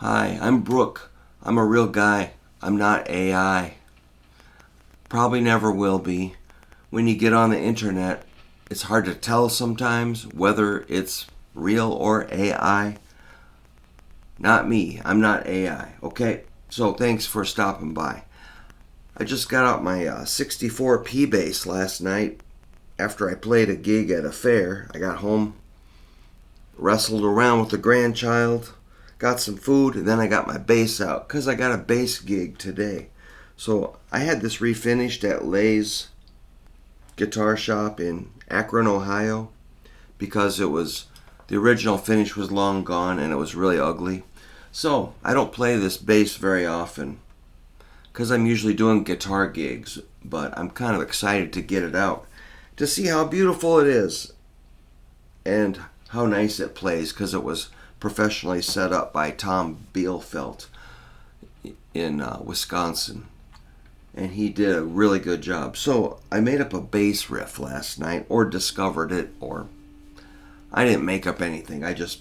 Hi, I'm Brook. I'm a real guy. I'm not AI. Probably never will be. When you get on the internet, it's hard to tell sometimes whether it's real or AI. Not me. I'm not AI. Okay? So thanks for stopping by. I just got out my 64 P bass last night after I played a gig at a fair. I got home, wrestled around with the grandchild, got some food, and then I got my bass out because I got a bass gig today. So I had this refinished at Lay's guitar shop in Akron, Ohio, because the original finish was long gone and it was really ugly. So I don't play this bass very often because I'm usually doing guitar gigs, but I'm kind of excited to get it out to see how beautiful it is and how nice it plays, because it was professionally set up by Tom Bielfeldt in Wisconsin, and he did a really good job. So I made up a bass riff last night, or discovered it, or I didn't make up anything, I just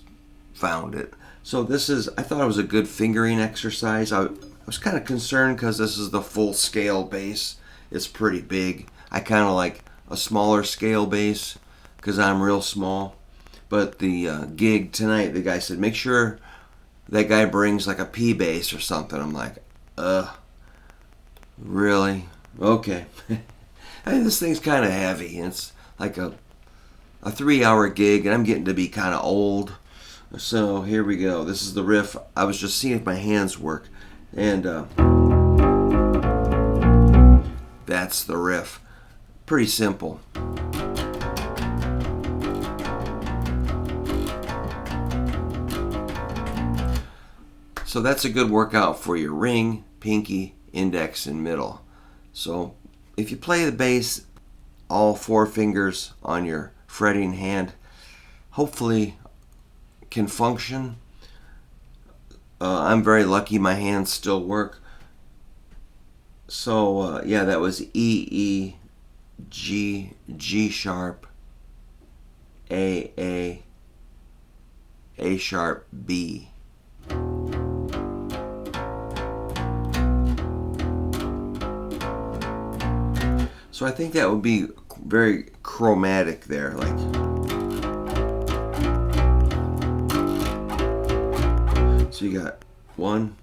found it. So I thought it was a good fingering exercise. I was kind of concerned because this is the full scale bass. It's pretty big. I kind of like a smaller scale bass because I'm real small. But the gig tonight, the guy said, make sure that guy brings like a P bass or something. I'm like, really? Okay. This thing's kind of heavy. It's like a 3-hour gig, and I'm getting to be kind of old. So here we go. This is the riff. I was just seeing if my hands work. And that's the riff. Pretty simple. So that's a good workout for your ring, pinky, index, and middle. So if you play the bass, all 4 fingers on your fretting hand hopefully can function. I'm very lucky my hands still work. So yeah, that was E, E, G, G sharp, A sharp, B. So I think that would be very chromatic there, like. So you got 1,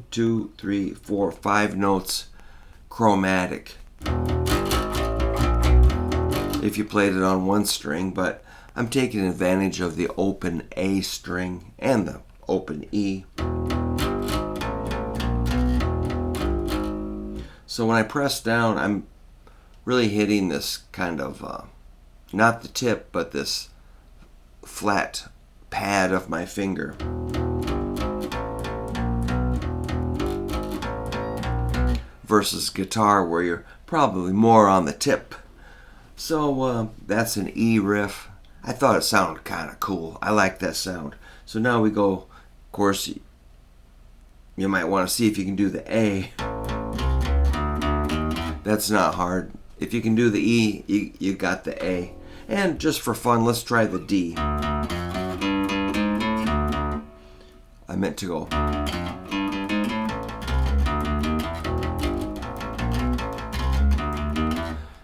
2, 3, 4, 5 notes chromatic if you played it on one string, but I'm taking advantage of the open A string and the open E. So when I press down, I'm really hitting this kind of, not the tip, but this flat pad of my finger. Versus guitar, where you're probably more on the tip. So that's an E riff. I thought it sounded kind of cool. I like that sound. So now we go, of course, you might want to see if you can do the A. That's not hard. If you can do the E, you got the A. And just for fun, let's try the D. I meant to go.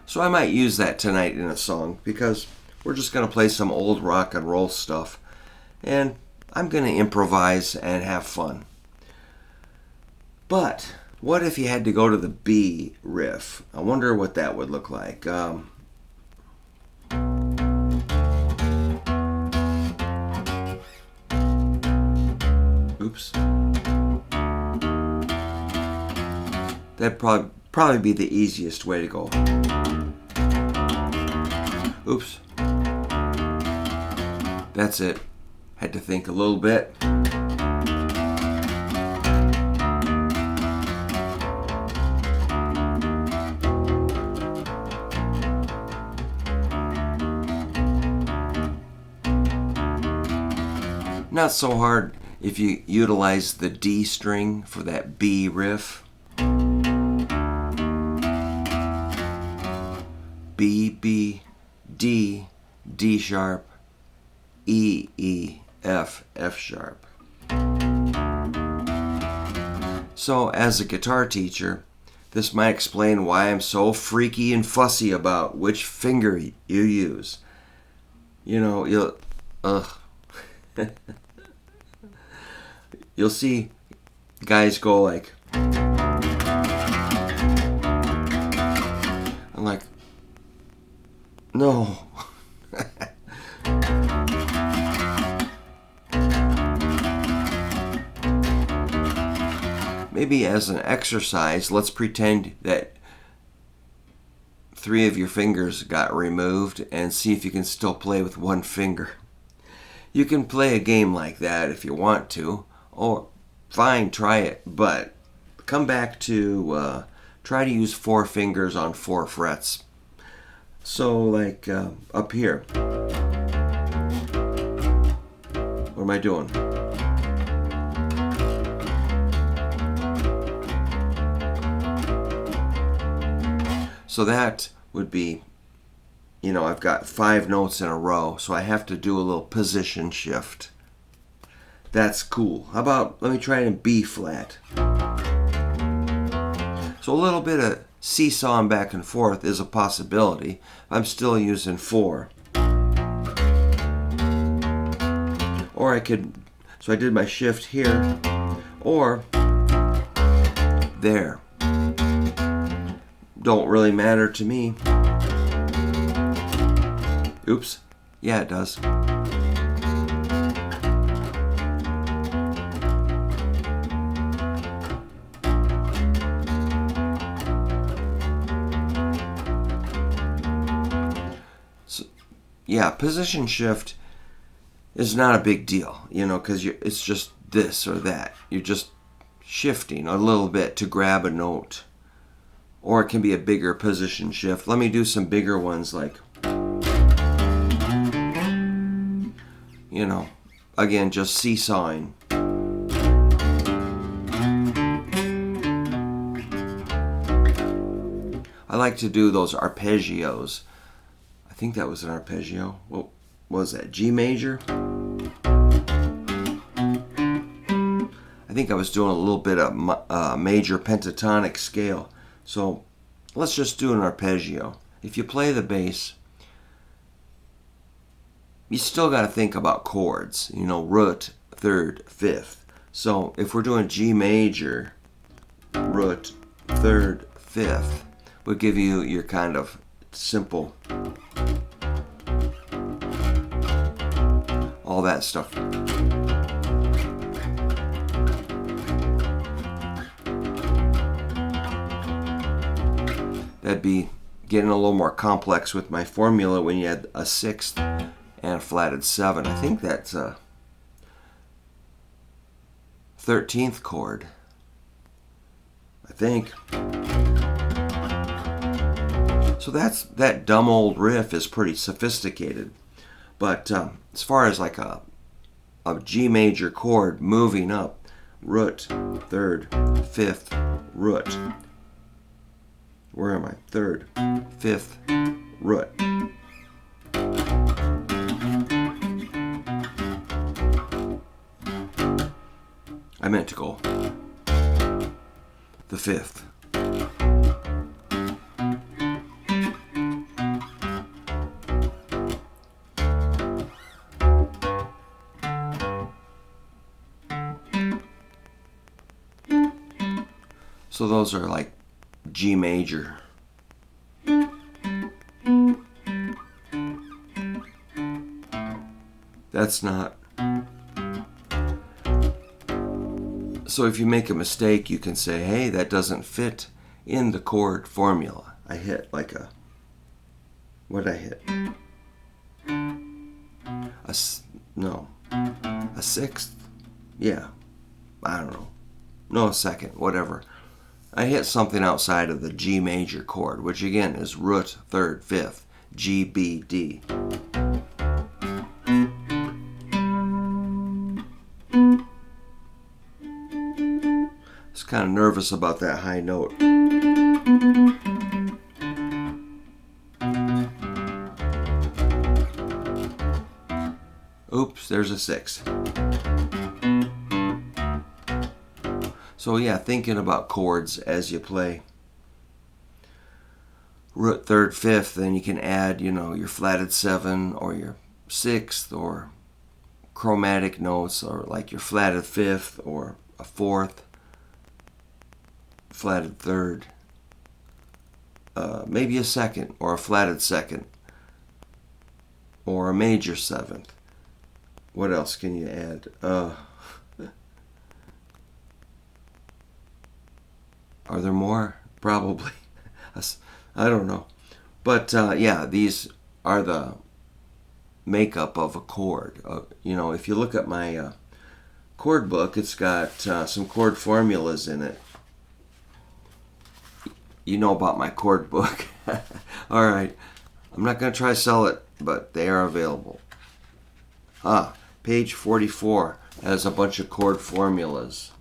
So I might use that tonight in a song, because we're just going to play some old rock and roll stuff. And I'm going to improvise and have fun. But what if you had to go to the B riff? I wonder what that would look like. Oops. That'd probably be the easiest way to go. Oops. That's it. Had to think a little bit. Not so hard if you utilize the D string for that B riff. B, B, D, D sharp, E, E, F, F sharp. So as a guitar teacher, this might explain why I'm so freaky and fussy about which finger you use. You know, you'll see guys go like, I'm like, no. Maybe as an exercise, let's pretend that 3 of your fingers got removed and see if you can still play with 1 finger. You can play a game like that if you want to, or fine, try it, but come back to try to use 4 fingers on 4 frets. So like up here, what am I doing? So that would be, you know, I've got 5 notes in a row, so I have to do a little position shift. That's cool. How about, let me try it in B flat. So a little bit of seesawing back and forth is a possibility. I'm still using 4. Or I could, so I did my shift here, or there. Don't really matter to me. Oops. Yeah, it does. So, yeah, position shift is not a big deal, you know, because it's just this or that. You're just shifting a little bit to grab a note. Or it can be a bigger position shift. Let me do some bigger ones like, you know, again, just seesawing. I like to do those arpeggios. I think that was an arpeggio. What was that? G major? I think I was doing a little bit of major pentatonic scale. So let's just do an arpeggio. If you play the bass, you still got to think about chords, you know, root, third, fifth. So if we're doing G major, root, third, fifth, would give you your kind of simple, all that stuff. That'd be getting a little more complex with my formula when you had a 6th and a flatted 7. I think that's a 13th chord. I think. So that dumb old riff is pretty sophisticated. But as far as like a G major chord moving up, root, third, fifth, root. Where am I? Third, fifth, root. I meant to go the 5th. So those are like G major. That's not. So if you make a mistake, you can say, hey, that doesn't fit in the chord formula. I hit like a, what'd I hit? A 6th? Yeah, I don't know. No, a 2nd, whatever. I hit something outside of the G major chord, which again is root, third, fifth, G, B, D. I was kind of nervous about that high note. Oops, there's a 6. So yeah, thinking about chords as you play. Root third, fifth, then you can add, your flatted 7 or your 6th or chromatic notes, or like your flatted 5th or a 4th, flatted 3rd, maybe a 2nd or a flatted 2nd or a major 7th. What else can you add? Are there more? Probably. I don't know. But yeah, these are the makeup of a chord. If you look at my chord book, it's got some chord formulas in it. You know about my chord book. All right. I'm not going to try to sell it, but they are available. Page 44 has a bunch of chord formulas.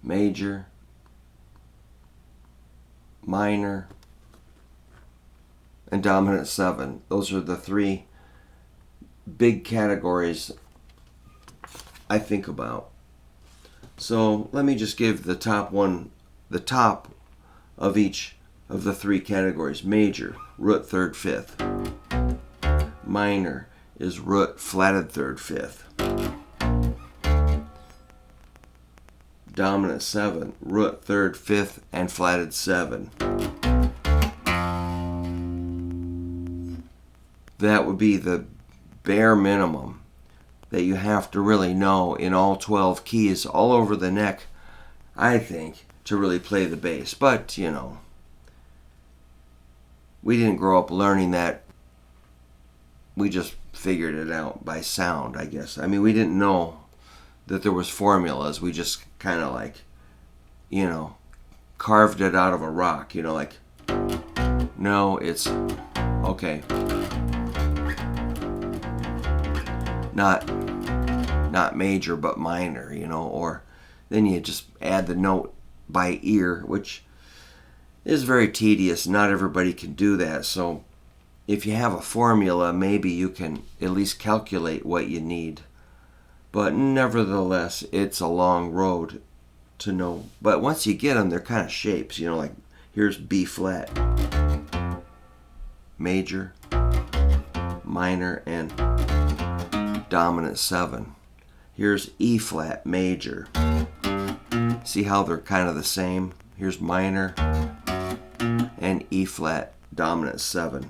Major, minor, and dominant 7. Those are the 3 big categories I think about. So let me just give the top of each of the 3 categories. Major, root 3rd, 5th. Minor is root flatted 3rd, 5th. Dominant 7, root 3rd, 5th, and flatted 7. That would be the bare minimum that you have to really know in all 12 keys all over the neck, I think, to really play the bass. But, we didn't grow up learning that. We just figured it out by sound, I guess. I mean, we didn't know that there was formulas. We just kind of carved it out of a rock, no, it's okay. Not major, but minor, or then you just add the note by ear, which is very tedious. Not everybody can do that. So if you have a formula, maybe you can at least calculate what you need. But nevertheless, it's a long road to know. But once you get them, they're kind of shapes, like here's B flat, major, minor, and dominant 7. Here's E flat, major. See how they're kind of the same? Here's minor and E flat, dominant 7.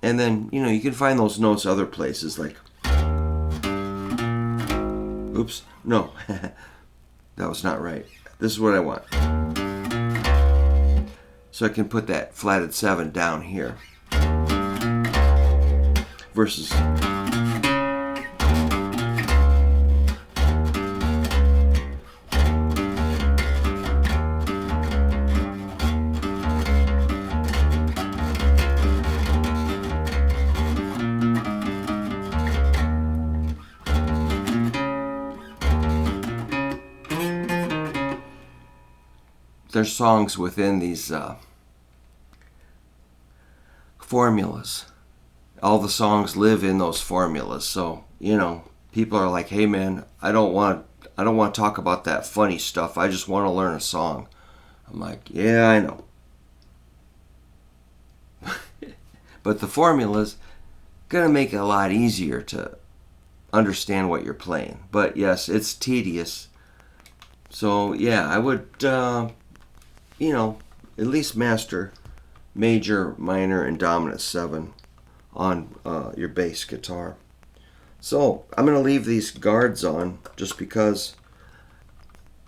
And then, you can find those notes other places, like, oops, no, that was not right. This is what I want. So I can put that flatted 7 down here. Versus there's songs within these formulas. All the songs live in those formulas. So, people are like, "Hey man, I don't want to talk about that funny stuff. I just want to learn a song." I'm like, "Yeah, I know." But the formula's going to make it a lot easier to understand what you're playing. But yes, it's tedious. So, yeah, I would at least master major, minor, and dominant 7 on your bass guitar. So I'm going to leave these guards on just because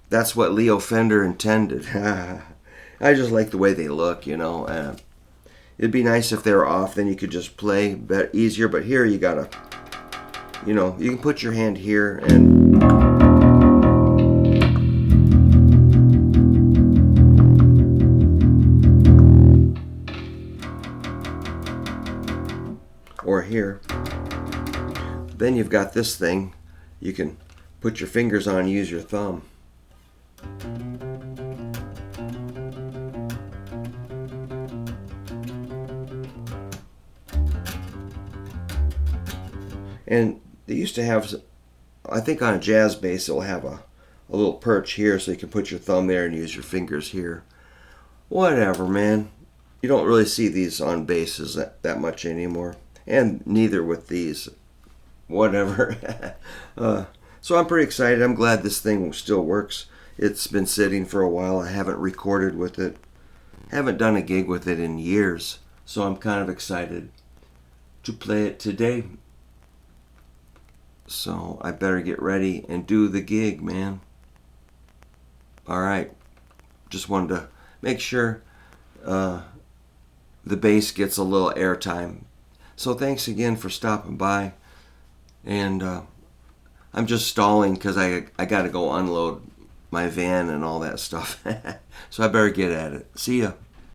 that's what Leo Fender intended. I just like the way they look, it'd be nice if they were off, then you could just play easier. But here you gotta, you can put your hand here and or here. Then you've got this thing you can put your fingers on and use your thumb. And They used to have, I think on a jazz bass, it'll have a little perch here so you can put your thumb there and use your fingers here. Whatever, man. You don't really see these on basses that much anymore. And neither with these. Whatever. So I'm pretty excited. I'm glad this thing still works. It's been sitting for a while. I haven't recorded with it. Haven't done a gig with it in years. So I'm kind of excited to play it today. So I better get ready and do the gig, man. Alright. Just wanted to make sure the bass gets a little airtime. So thanks again for stopping by. And I'm just stalling because I got to go unload my van and all that stuff. So I better get at it. See ya.